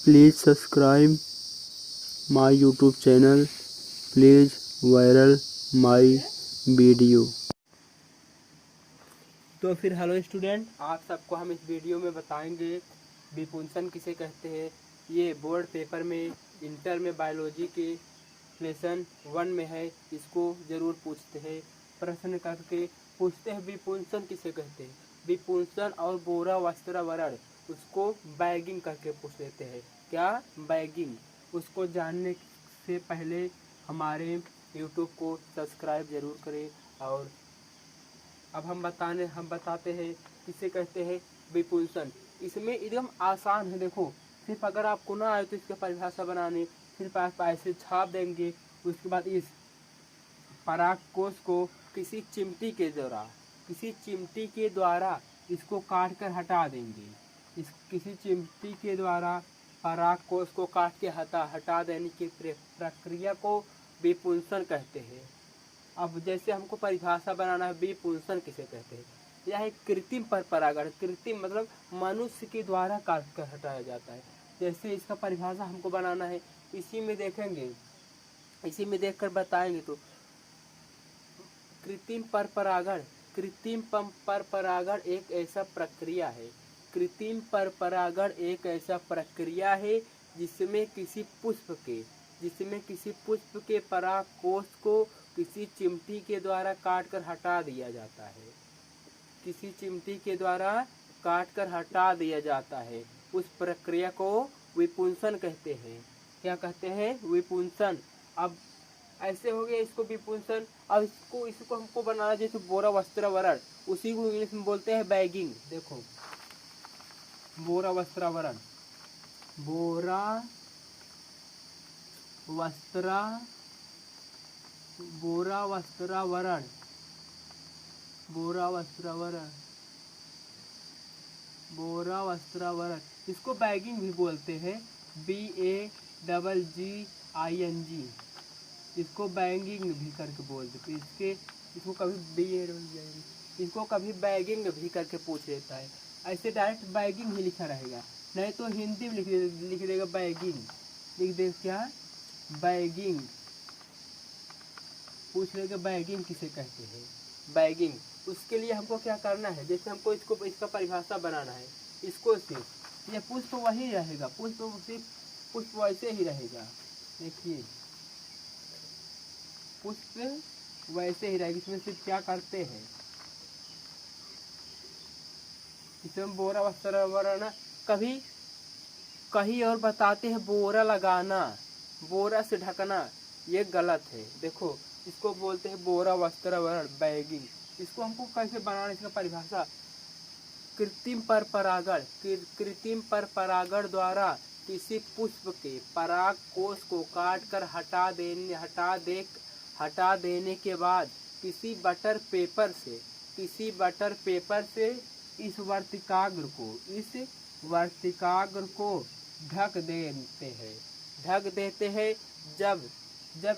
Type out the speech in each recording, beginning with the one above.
Please subscribe my YouTube channel. Please viral my video. तो फिर hello student, आप सबको हम इस वीडियो में बताएंगे विपुंसन किसे कहते हैं। ये बोर्ड पेपर में इंटर में बायोलॉजी के लेसन 1 में है। इसको ज़रूर पूछते हैं, प्रश्न करके पूछते हैं विपुंसन किसे कहते हैं। विपुंसन और बोरा वस्त्रावरण उसको बैगिंग करके पूछ लेते हैं। क्या बैगिंग? उसको जानने से पहले हमारे यूट्यूब को सब्सक्राइब ज़रूर करें। और अब हम बताते हैं किसे कहते हैं विपुंसन। इसमें एकदम आसान है। देखो, सिर्फ अगर आपको ना आए तो इसका परिभाषा बनाने सिर्फ आप ऐसे छाप देंगे। उसके बाद इस पराग कोश को किसी चिमटी के द्वारा इसको काट कर हटा देंगे। इस किसी चिमटी के द्वारा पराग कोश को काट के हटा देने की प्रक्रिया को विपुंसन कहते हैं। अब जैसे हमको परिभाषा बनाना है विपुंसन किसे कहते हैं। यह एक कृत्रिम पर परागण, कृत्रिम मतलब मनुष्य के द्वारा काट कर हटाया जाता है। जैसे इसका परिभाषा हमको बनाना है, इसी में देखेंगे, इसी में देखकर बताएंगे। तो कृत्रिम पर परागण एक ऐसा प्रक्रिया है। कृत्रिम पर परागण एक ऐसा प्रक्रिया है जिसमें किसी पुष्प के पराग कोश को किसी चिमटी के द्वारा काट कर हटा दिया जाता है। किसी चिमटी के द्वारा काट कर हटा दिया जाता है। उस प्रक्रिया को विपुंसन कहते हैं। क्या कहते हैं? विपुंसन। अब ऐसे हो गया इसको विपुंसन। अब इसको हमको बनाना जैसे बोरा वस्त्रावरण, उसी को इंग्लिश में बोलते हैं बैगिंग। देखो, बोरा वस्त्रावरण, बोरा वस्त्रावरण इसको बैगिंग भी बोलते हैं। BAGGING इसको बैगिंग भी करके बोलते हैं। इसको कभी बैगिंग भी करके पूछ लेता है। ऐसे डायरेक्ट बैगिंग ही लिखा रहेगा, नहीं तो हिंदी में लिख देगा बैगिंग। लिख दे क्या? बैगिंग। पूछ लेगा बैगिंग किसे कहते हैं। बैगिंग। उसके लिए हमको क्या करना है, जैसे हमको इसका परिभाषा बनाना है। इसको सिर्फ ये पुष्प वही रहेगा, पुष्प वैसे ही रहेगा। देखिए, पुष्प वैसे ही रहेगा। इसमें सिर्फ क्या करते हैं, इसमें बोरा वस्त्रावरण कभी कहीं और बताते हैं बोरा लगाना, बोरा से ढकना, ये गलत है। देखो, इसको बोलते हैं बोरा वस्त्रावरण बैगिंग। इसको हमको कैसे बनाना, इसका परिभाषा कृत्रिम पर परागण द्वारा किसी पुष्प के पराग कोश को काट कर हटा देने के बाद किसी बटर पेपर से इस वर्तिकाग्र को ढक देते हैं। जब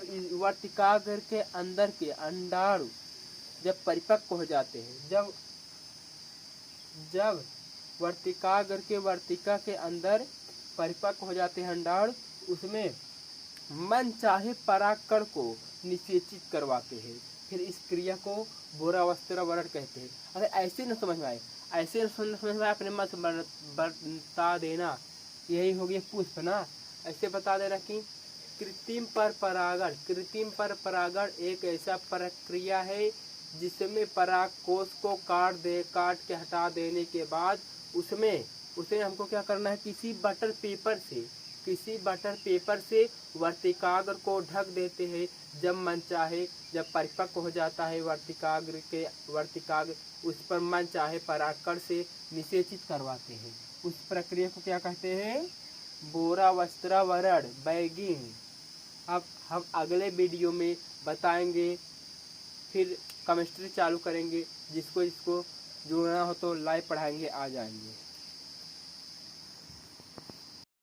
इस वर्तिकाग्र के अंदर के अंडाणु जब परिपक्व हो जाते हैं, जब वर्तिका के अंदर परिपक्व हो जाते हैं अंडाणु, उसमें मन चाहे परागकण को निषेचित करवाते हैं। फिर इस क्रिया को बोरा वस्त्रावरण कहते हैं। अगर ऐसे न समझ में आए, अपने मत बता देना, यही हो गया पुष्प ना। ऐसे बता देना कि कृत्रिम पर परागण एक ऐसा प्रक्रिया है जिसमें पराग कोश को काट के हटा देने के बाद उसे हमको क्या करना है, किसी बटर पेपर से वर्तिकाग्र को ढक देते हैं। जब परिपक्व हो जाता है वर्तिकाग्र, उस पर मन चाहे परागकण से निषेचित करवाते हैं। उस प्रक्रिया को क्या कहते हैं? बोरा वस्त्रावरण बैगिंग। अब हम अगले वीडियो में बताएंगे। फिर केमिस्ट्री चालू करेंगे। जिसको इसको जुड़ना हो तो लाइव पढ़ाएंगे, आ जाएंगे।